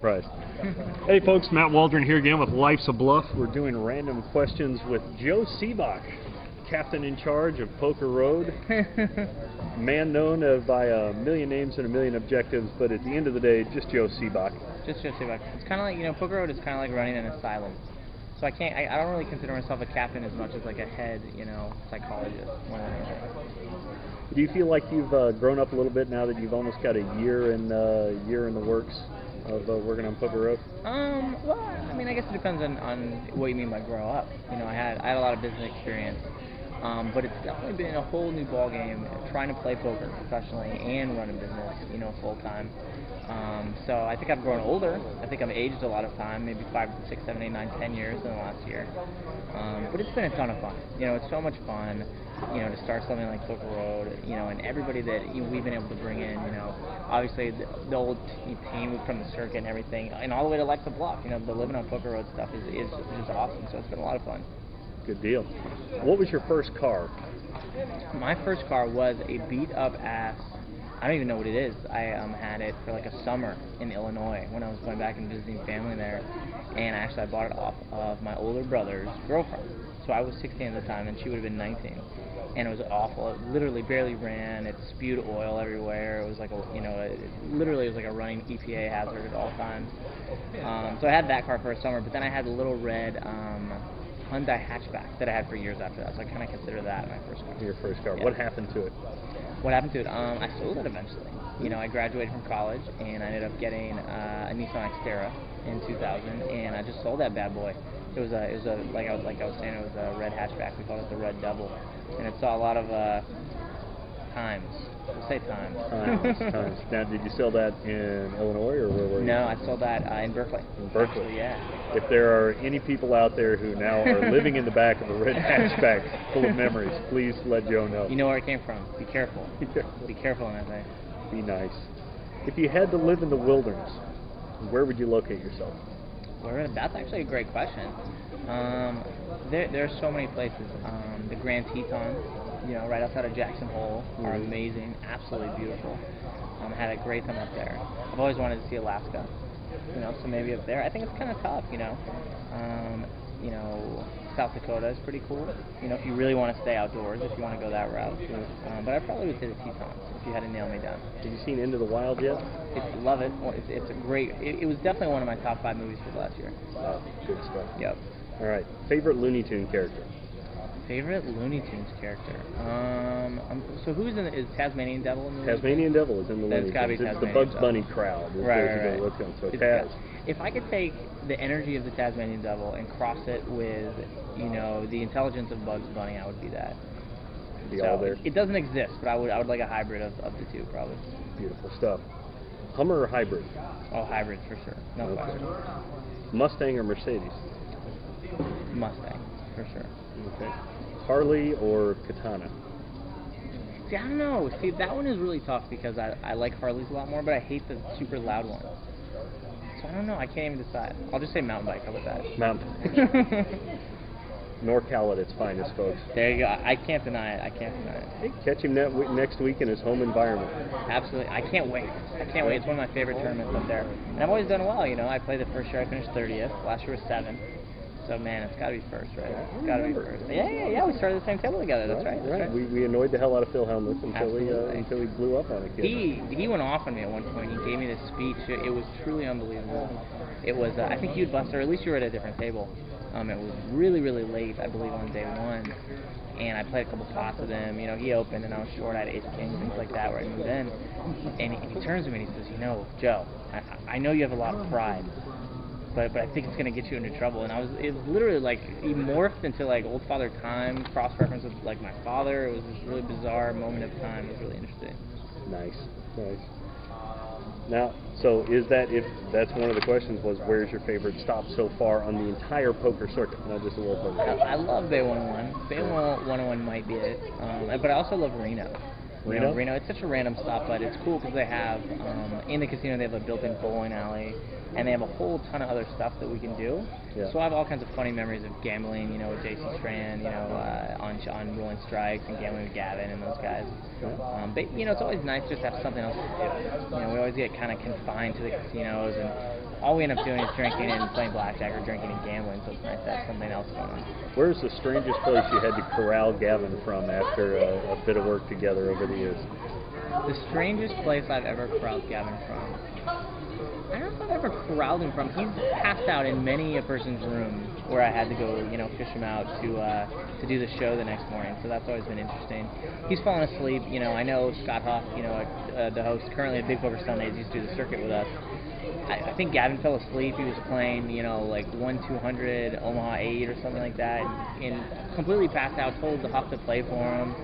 surprised. Hey folks, Matt Waldron here again with Lifes-a-Bluff. We're doing random questions with Joe Sebok, captain in charge of Poker Road. Man known by a million names and a million objectives, but at the end of the day, just Joe Sebok. Just Joe Sebok. It's kind of like, Poker Road is kind of like running an asylum. So I don't really consider myself a captain as much as like a head, psychologist more than anything. Do you feel like you've grown up a little bit now that you've almost got a year in the works of working on Poker Road? Well, I guess it depends on what you mean by grow up. I had a lot of business experience, but it's definitely been a whole new ball game trying to play poker professionally and run a business, full time. So I think I've grown older. I think I've aged a lot of time, maybe 5, 6, 7, 8, 9, 10 years in the last year. But it's been a ton of fun. It's so much fun, to start something like Poker Road, and everybody that we've been able to bring in, obviously the old team from the circuit and everything, and all the way to Lifes-a-Bluff. The living on Poker Road stuff is awesome. So it's been a lot of fun. Good deal. What was your first car? My first car was a beat-up ass. I don't even know what it is. I had it for like a summer in Illinois when I was going back and visiting family there, and I bought it off of my older brother's girlfriend. So I was 16 at the time, and she would have been 19, and it was awful. It literally barely ran. It spewed oil everywhere. It was like literally it was like a running EPA hazard at all times. So I had that car for a summer, but then I had a little red Hyundai hatchback that I had for years after that. So I kind of consider that my first car. Your first car. Yeah. What happened to it? What happened to it? I sold it eventually. I graduated from college, and I ended up getting a Nissan Xterra in 2000, and I just sold that bad boy. It was like I was saying, it was a red hatchback. We called it the Red Devil, and it saw a lot of times. We'll say times. Times. Now, did you sell that in Illinois, or where were you? No, I sold that in Berkeley. In Berkeley? Actually, yeah. If there are any people out there who now are living in the back of a red hatchback full of memories, please let Joe know. You know where it came from. Be careful. Be careful. Be careful in that thing. Be nice. If you had to live in the wilderness, where would you locate yourself? That's actually a great question. There are so many places. The Grand Tetons, right outside of Jackson Hole, are amazing, absolutely beautiful. Had a great time up there. I've always wanted to see Alaska, so maybe up there. I think it's kind of tough, South Dakota is pretty cool. If you really want to stay outdoors, if you want to go that route. But I probably would say the Tetons if you had to nail me down. Have you seen Into the Wild yet? Love it. It's a great. It was definitely one of my top 5 movies for last year. Wow, good stuff. Yep. All right. Favorite Looney Tune character? Favorite Looney Tunes character? So who's in is Tasmanian Devil in the Tasmanian Devil is in the Looney Tunes. It's gotta be It's the Tasmanian Bugs Devil. Bunny crowd. Right. So Taz. If I could take the energy of the Tasmanian Devil and cross it with, the intelligence of Bugs Bunny, I would be that. Be all there. It doesn't exist, but I would like a hybrid of the two, probably. Beautiful stuff. Hummer or hybrid? Oh, hybrid for sure. No question. Mustang or Mercedes? Mustang, for sure. Okay. Harley or Katana? See, I don't know. See, that one is really tough because I like Harleys a lot more, but I hate the super loud ones. So I don't know. I can't even decide. I'll just say mountain bike. How about that? Mountain bike. NorCal at its finest, folks. There you go. I can't deny it. Hey, catch him next week in his home environment. Absolutely. I can't wait. It's one of my favorite tournaments up there. And I've always done well, I played the first year, I finished 30th. Last year was 7th. So, man, it's got to be first, right? It's got to be first. Yeah. We started the same table together. That's right. Right. We annoyed the hell out of Phil Helmuth until he blew up on it. He went off on me at one point. He gave me this speech. It was truly unbelievable. It was, I think you'd bust, or at least you were at a different table. It was really, really late, I believe, on day 1. And I played a couple pots with him. He opened, and I was short. I had ace-king, things like that, where I moved in. And he turns to me and he says, Joe, I know you have a lot of pride, but I think it's going to get you into trouble. And it was literally like, he morphed into like old Father Time, cross-reference with like my father. It was this really bizarre moment of time. It was really interesting. Nice. Now, so if that's one of the questions was, where's your favorite stop so far on the entire poker circuit, not just the World Poker Tour? I love Bay 101. Bay 101 might be it. But I also love Reno. Reno, it's such a random stop, but it's cool because they have, in the casino, they have a built-in bowling alley, and they have a whole ton of other stuff that we can do. Yeah. So I have all kinds of funny memories of gambling, with J.C. Strand, on Rolling Strikes, and gambling with Gavin and those guys. But, it's always nice just to have something else to do. We always get kind of confined to the casinos, and all we end up doing is drinking and playing blackjack or drinking and gambling, so it's nice to have something else going on. Where's the strangest place you had to corral Gavin from after a bit of work together over the years? The strangest place I've ever corralled Gavin from. I don't know if I've ever corralled him from. He's passed out in many a person's room where I had to go, fish him out to do the show the next morning. So that's always been interesting. He's fallen asleep. I know Scott Hoff, the host currently at Big Poker Sundays, used to do the circuit with us. I think Gavin fell asleep. He was playing, like 1-200 Omaha 8 or something like that, and completely passed out. Told the Hoff to play for him.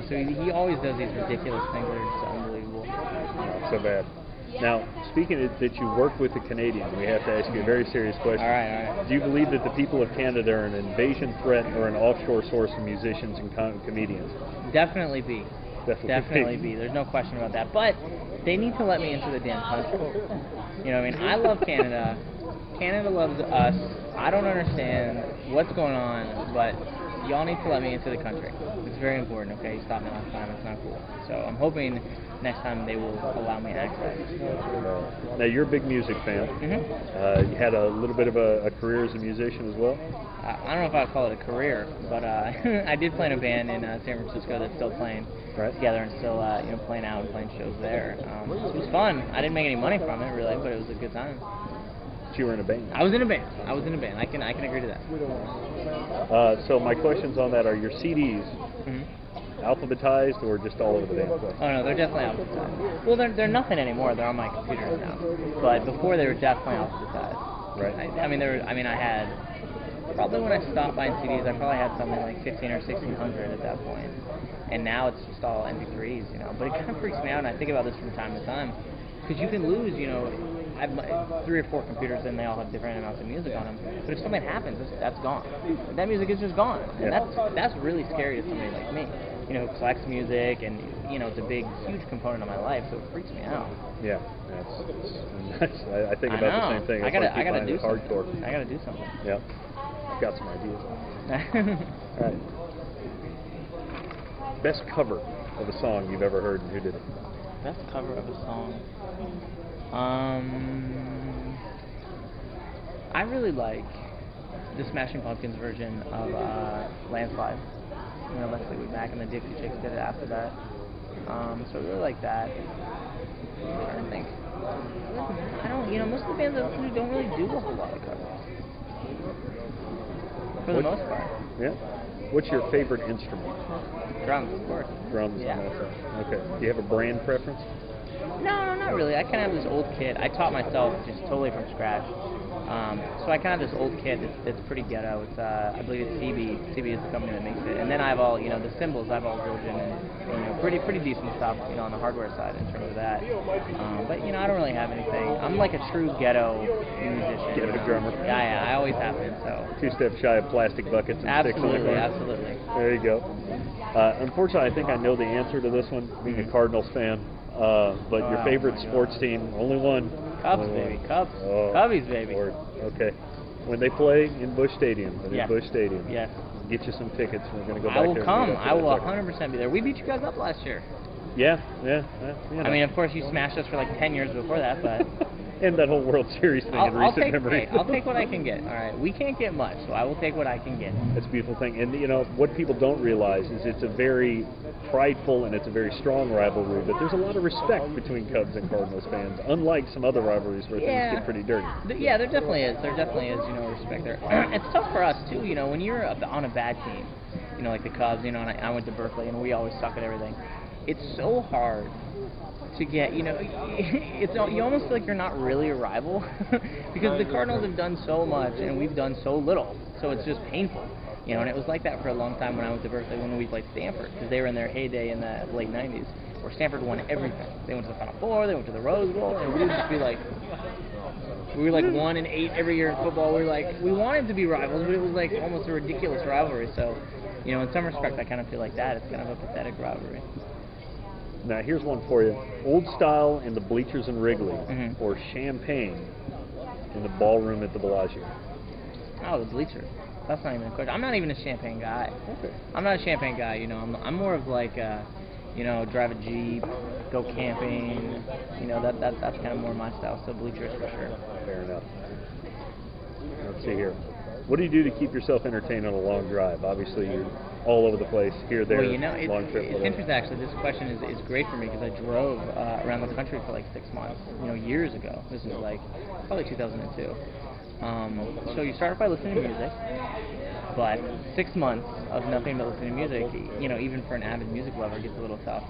So he always does these ridiculous things that are just unbelievable. Not so bad. Now, speaking of that you work with the Canadians, we have to ask you a very serious question. All right. Do you believe that the people of Canada are an invasion threat or an offshore source of musicians and comedians? Definitely be. Definitely be. There's no question about that. But they need to let me into the damn country. I love Canada. Canada loves us. I don't understand what's going on, but y'all need to let me into the country. It's very important, okay? You stopped me last time. It's not cool. So I'm hoping next time they will allow me access. Now, you're a big music fan. Mm-hmm. You had a little bit of a career as a musician as well? I don't know if I'd call it a career, but I did play in a band in San Francisco that's still playing together and still playing out and playing shows there. It was fun. I didn't make any money from it, really, but it was a good time. You were in a band. I was in a band. I can agree to that. So my questions on that are your CDs alphabetized or just all over the damn place? Oh no, they're definitely alphabetized. Well, they're nothing anymore. They're on my computer now. But before they were definitely alphabetized. Right. I had probably when I stopped buying CDs, I probably had something like 15 or 1600 at that point. And now it's just all MP3s, But it kind of freaks me out, and I think about this from time to time. Because you can lose, I have 3 or 4 computers and they all have different amounts of music on them. But if something happens, that's gone. That music is just gone. And that's really scary to somebody like me, who collects music and, it's a big, huge component of my life, so it freaks me out. Yeah, I think about the same thing. I gotta do something. Hardcore. I gotta do something. Yeah, I've got some ideas. All right. Best cover of a song you've ever heard, and who did it? Best cover of a song. I really like the Smashing Pumpkins version of Landslide. Let's Say We Back, and the Dixie Chicks did it after that. So I really like that. I'm trying to think. Most of the bands I listen to don't really do a whole lot of covers. For the most part. Yeah. What's your favorite instrument? Drums, of course. Drums. Yeah. Okay. Do you have a brand preference? No, not really. I kind of have this old kit. I taught myself just totally from scratch. So I kind of have this old kit that's pretty ghetto. It's I believe it's CB. CB is the company that makes it. And then I have all the cymbals. I have all Virgin and pretty decent stuff on the hardware side in terms of that. But I don't really have anything. I'm like a true ghetto musician. Ghetto drummer. Yeah, I always have been. So 2 steps shy of plastic buckets and sticks on the ground. Absolutely. There you go. Unfortunately, I think I know the answer to this one, being a Cardinals fan. But your favorite sports team, only one. Cubs, baby. Cubs. Oh, Cubbies, baby. Lord. Okay. When they play in Busch Stadium, yes. Get you some tickets. We're going to go back there. I will there come. I will 100% be there. We beat you guys up last year. Yeah. I mean, of course, you smashed us for like 10 years before that, but... And that whole World Series thing in recent memory. I'll take what I can get. All right, we can't get much, so I will take what I can get. That's a beautiful thing. And what people don't realize is it's a very prideful and it's a very strong rivalry, but there's a lot of respect between Cubs and Cardinals fans, unlike some other rivalries where things get pretty dirty. Yeah, there definitely is. Respect there. It's tough for us too. When you're on a bad team, like the Cubs. And I went to Berkeley, and we always suck at everything. It's so hard to get, you almost feel like you're not really a rival because the Cardinals have done so much and we've done so little, so it's just painful, and it was like that for a long time when I went to Berkeley when we played Stanford, because they were in their heyday in the late 90s, where Stanford won everything. They went to the Final Four, they went to the Rose Bowl, and we would just be like, we were like 1-8 every year in football. We wanted to be rivals, but it was like almost a ridiculous rivalry, so, in some respect I kind of feel like that. It's kind of a pathetic rivalry. Now, here's one for you. Old style in the bleachers in Wrigley, or champagne in the ballroom at the Bellagio? Oh, the bleachers. That's not even a question. I'm not even a champagne guy. Okay. I'm not a champagne guy, I'm more of like, you know, drive a Jeep, go camping. You know, that's kind of more my style. So bleachers for sure. Fair enough. Let's see here. What do you do to keep yourself entertained on a long drive? Obviously, you're all over the place, here, there, well, you know, long trip. It's interesting actually. This question is great for me because I drove around the country for like 6 months. You know, years ago. This was like probably 2002. So you start by listening to music, but 6 months of nothing but listening to music, you know, even for an avid music lover, gets a little tough.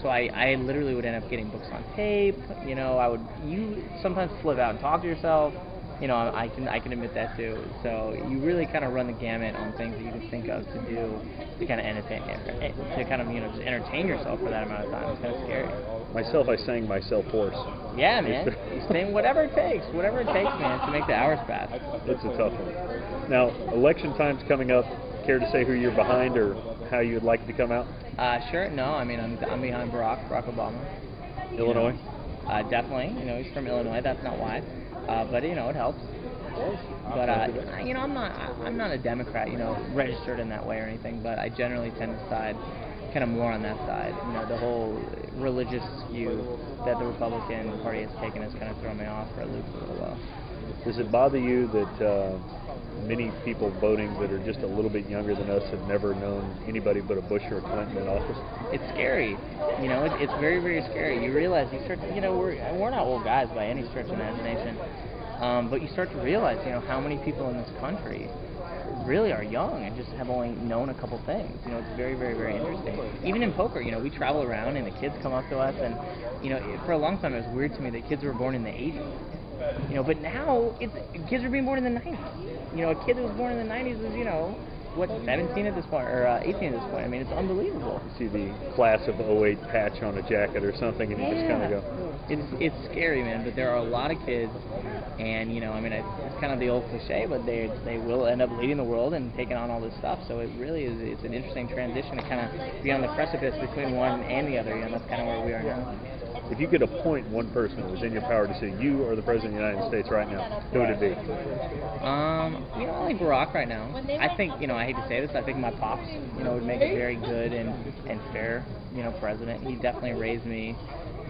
So I literally would end up getting books on tape. You know, you sometimes flip out and talk to yourself. You know, I can admit that too. So you really kind of run the gamut on things that you can think of to do to kind of just entertain yourself for that amount of time. It's kind of scary. Myself, I sang myself hoarse. Yeah, man. You sing whatever it takes, man, to make the hours pass. It's a tough one. Now, election time's coming up. Care to say who you're behind or how you'd like to come out? Sure. No, I mean, I'm behind Barack Obama. Illinois? Definitely. You know, he's from Illinois. That's not why. But you know, it helps. But you know, I'm not a Democrat, you know, registered in that way or anything. But I generally tend to side kind of more on that side. You know, the whole religious skew that the Republican Party has taken has kind of thrown me off for a loop a little while. Does it bother you that many people voting that are just a little bit younger than us have never known anybody but a Bush or a Clinton in office? It's scary. You know, it's very, very scary. You realize, you know, we're not old guys by any stretch of the imagination, but you start to realize, you know, how many people in this country really are young and just have only known a couple things. You know, it's very, very, very interesting. Even in poker, you know, we travel around and the kids come up to us, and you know, for a long time it was weird to me that kids were born in the 80s. You know, but now kids are being born in the 90s. You know, a kid that was born in the 90s is, you know, what, 17 at this point, or 18 at this point. I mean, it's unbelievable. You see the class of '08 patch on a jacket or something, and you just kind of go. It's scary, man. But there are a lot of kids, and you know, I mean, it's kind of the old cliche, but they will end up leading the world and taking on all this stuff. So it really is. It's an interesting transition to kind of be on the precipice between one and the other. You know, that's kind of where we are now. If you could appoint one person that was in your power to say you are the President of the United States right now, who would it be? You know, I like Barack right now. I think, you know, I hate to say this, I think my pops, you know, would make a very good and fair, you know, president. He definitely raised me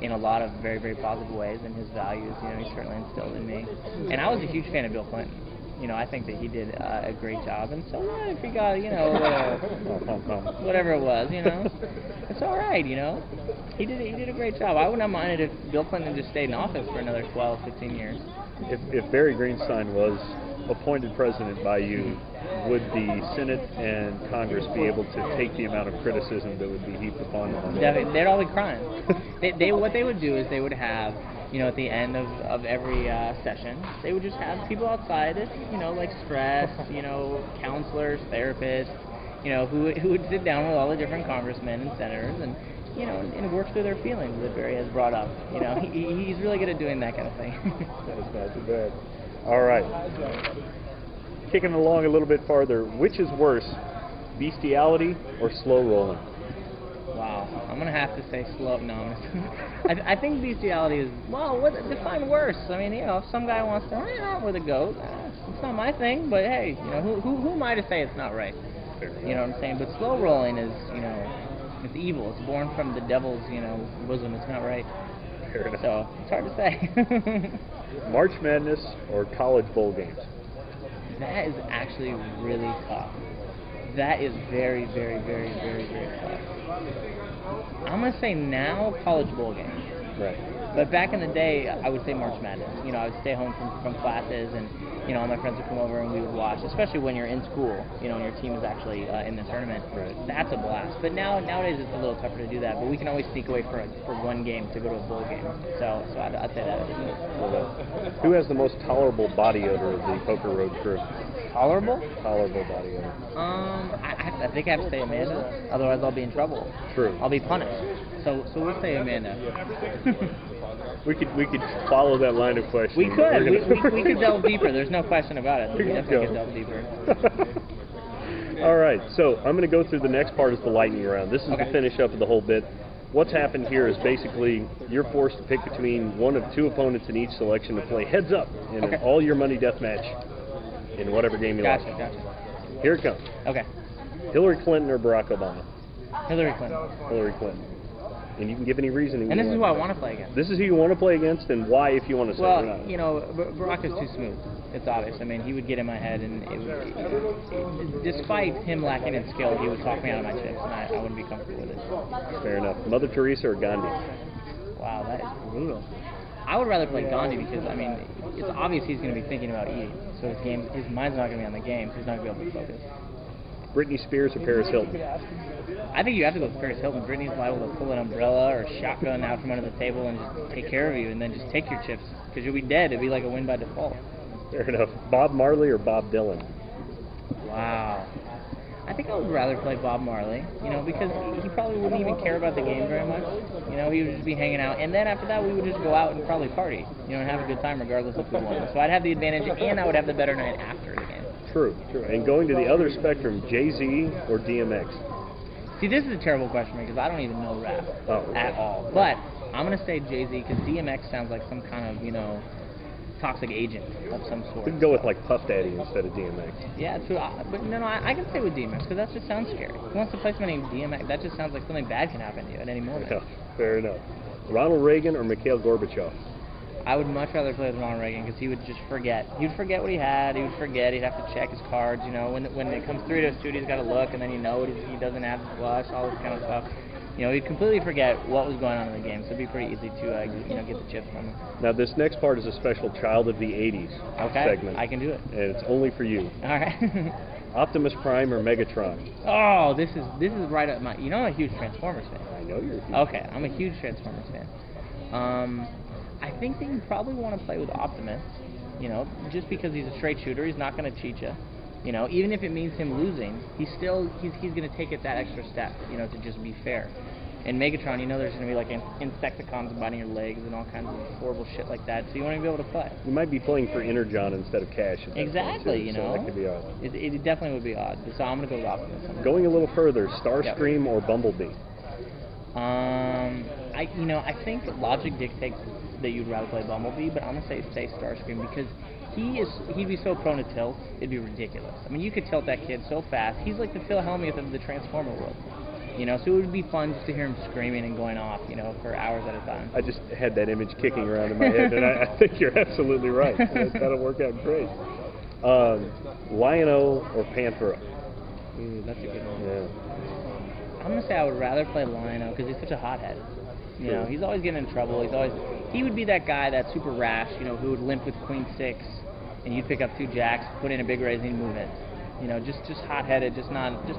in a lot of very, very positive ways, and his values, you know, he certainly instilled in me. And I was a huge fan of Bill Clinton. You know, I think that he did a great job, and so what if he got, you know, whatever it was, you know, it's all right, you know. He did a great job. I wouldn't have minded if Bill Clinton just stayed in office for another 12, 15 years. If Barry Greenstein was appointed president by you, would the Senate and Congress be able to take the amount of criticism that would be heaped upon them? They'd all be crying. What they would do is they would have, you know, at the end of every session, they would just have people outside it, you know, like stress, you know, counselors, therapists, you know, who would sit down with all the different congressmen and senators and, you know, and work through their feelings that Barry has brought up. You know, he's really good at doing that kind of thing. That's not too bad. All right. Kicking along a little bit farther, which is worse, bestiality or slow rolling? Wow, I'm gonna have to say slow. No, I think bestiality is, well, define worse. I mean, you know, if some guy wants to hang out with a goat, it's not my thing. But hey, you know, who am I to say it's not right? You know what I'm saying? But slow rolling is, you know, it's evil. It's born from the devil's, you know, bosom. It's not right. So it's hard to say. March Madness or college bowl games? That is actually really tough. That is very, very, very, very, very tough. I'm going to say now college bowl games. Right. But back in the day, I would say March Madness. You know, I would stay home from classes, and, you know, all my friends would come over and we would watch, especially when you're in school, you know, and your team is actually in the tournament. Right. That's a blast. But nowadays it's a little tougher to do that, but we can always sneak away for one game to go to a bowl game. So I'd say that. Who has the most tolerable body odor of the Poker Road crew? Tolerable? Tolerable body odor. I think I have to say Amanda. Otherwise, I'll be in trouble. True. I'll be punished. So we'll say Amanda. We could follow that line of questioning. We could. We could delve deeper. There's no question about it. We definitely could delve deeper. All right. So I'm going to go through the next part is the lightning round. This is the finish up of the whole bit. What's happened here is basically you're forced to pick between one of two opponents in each selection to play heads up in an all your money death match in whatever game you like. Gotcha. Here it comes. Okay. Hillary Clinton or Barack Obama? Hillary Clinton. Hillary Clinton. And you can give any reasoning. And this is who I want to play against. This is who you want to play against, and why, if you want to say well, or not. you know, Barack is too smooth. It's obvious. I mean, he would get in my head, and despite him lacking in skill, he would talk me out of my chips, and I wouldn't be comfortable with it. Fair enough. Mother Teresa or Gandhi? Wow, that is brutal. I would rather play Gandhi because, I mean, it's obvious he's going to be thinking about eating. So his mind's not going to be on the game, so he's not going to be able to focus. Britney Spears or Paris Hilton? I think you have to go with Paris Hilton. Britney's liable to pull an umbrella or a shotgun out from under the table and just take care of you, and then just take your chips, because you'll be dead. It'll be like a win by default. Fair enough. Bob Marley or Bob Dylan? Wow. I think I would rather play Bob Marley, you know, because he probably wouldn't even care about the game very much. You know, he would just be hanging out, and then after that we would just go out and probably party, you know, and have a good time regardless if we won. So I'd have the advantage, and I would have the better night after the game. True, true. And going to the other spectrum, Jay-Z or DMX? See, this is a terrible question because I don't even know rap at all. But I'm going to say Jay-Z because DMX sounds like some kind of, you know, toxic agent of some sort. We can go with like Puff Daddy instead of DMX. Yeah, true. But no, I can stay with DMX because that just sounds scary. Who wants to play somebody named DMX? That just sounds like something bad can happen to you at any moment. Yeah, fair enough. Ronald Reagan or Mikhail Gorbachev? I would much rather play with Ronald Reagan because he would just forget. He would forget what he had. He would forget. He'd have to check his cards. You know, when it comes through to his studio, he's got to look, and then you know he doesn't have to flush, all this kind of stuff. You know, he'd completely forget what was going on in the game, so it'd be pretty easy to you know, get the chips from him. Now, this next part is a special Child of the 80s segment. I can do it. And it's only for you. All right. Optimus Prime or Megatron? Oh, this is right up my. You know, I'm a huge Transformers fan. I know you're a huge Okay, I'm a huge Transformers fan. I think that you probably want to play with Optimus, you know, just because he's a straight shooter. He's not going to cheat you. You know, even if it means him losing, he's going to take it that extra step, you know, to just be fair. In Megatron, you know, there's going to be like insecticons biting your legs and all kinds of horrible shit like that, so you want to be able to play. You might be playing for Energon instead of cash. Exactly, you know. So that could be odd. It definitely would be odd. So I'm going to go with Optimus. Going a little further, Starscream or Bumblebee? I think logic dictates that you'd rather play Bumblebee, but I'm gonna say Starscream because he'd be so prone to tilt, it'd be ridiculous. I mean, you could tilt that kid so fast. He's like the Phil Hellmuth of the Transformer world, you know. So it would be fun just to hear him screaming and going off, you know, for hours at a time. I just had that image kicking around in my head, and I think you're absolutely right. That'll work out great. Lion-O or Panthro? Ooh, that's a good one. Yeah. I'm gonna say I would rather play Lion-O because he's such a hothead. You know, he's always getting in trouble. He would be that guy that's super rash, you know, who would limp with Queen 6, and you'd pick up 2 jacks, put in a big raising movement. You know, just hot-headed, just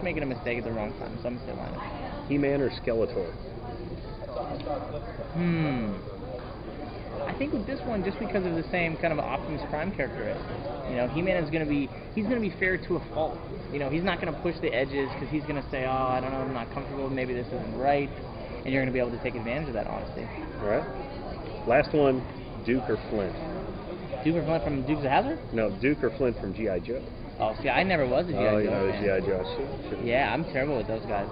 making a mistake at the wrong time. So I'm gonna say Lion-O. He-Man or Skeletor? I think with this one, just because of the same kind of Optimus Prime characteristics, you know, He-Man is gonna be fair to a fault. You know, he's not gonna push the edges because he's gonna say, oh, I don't know, I'm not comfortable, maybe this isn't right. And you're going to be able to take advantage of that, honestly. All right. Last one, Duke or Flint? Duke or Flint from Dukes of Hazzard? No, Duke or Flint from G.I. Joe. Oh, see, I never was a G.I. Joe fan. Oh, yeah, G.I. Joe. Shit. Yeah, I'm terrible with those guys.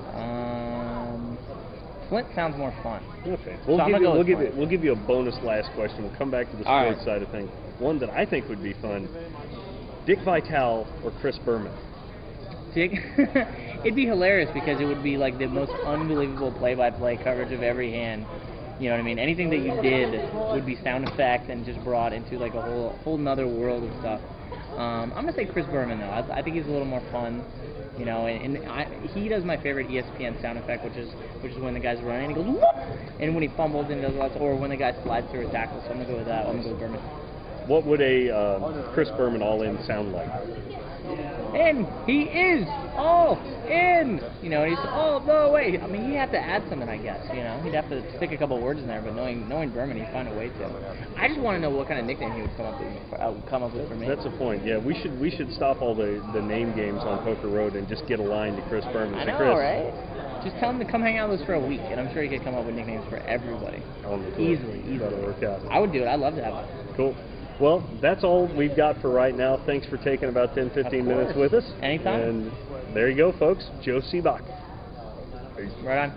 Flint sounds more fun. Okay. We'll give you a bonus last question. We'll come back to the sports side of things. One that I think would be fun, Dick Vitale or Chris Berman? It'd be hilarious because it would be like the most unbelievable play-by-play coverage of every hand. You know what I mean? Anything that you did would be sound effects and just brought into like a whole nother world of stuff. I'm gonna say Chris Berman though. I think he's a little more fun. You know, he does my favorite ESPN sound effect, which is when the guy's running and he goes whoop, and when he fumbles and does lots, or when the guy slides through a tackle. So I'm gonna go with that. I'm gonna go with Berman. What would a Chris Berman all-in sound like? And he is all in. You know, he's all the way. I mean, he'd have to add something, I guess. You know, he'd have to stick a couple words in there. But knowing Berman, he'd find a way to. I just want to know what kind of nickname he would come up with for me. That's a point. Yeah, we should stop all the name games on Poker Road and just get a line to Chris Berman. I know, Chris, right? Just tell him to come hang out with us for a week, and I'm sure he could come up with nicknames for everybody. Easily. That'll work out. I would do it. I'd love to have it. Cool. Well, that's all we've got for right now. Thanks for taking about 10-15 minutes with us. Anytime. And there you go, folks. Joe Sebok. Right on.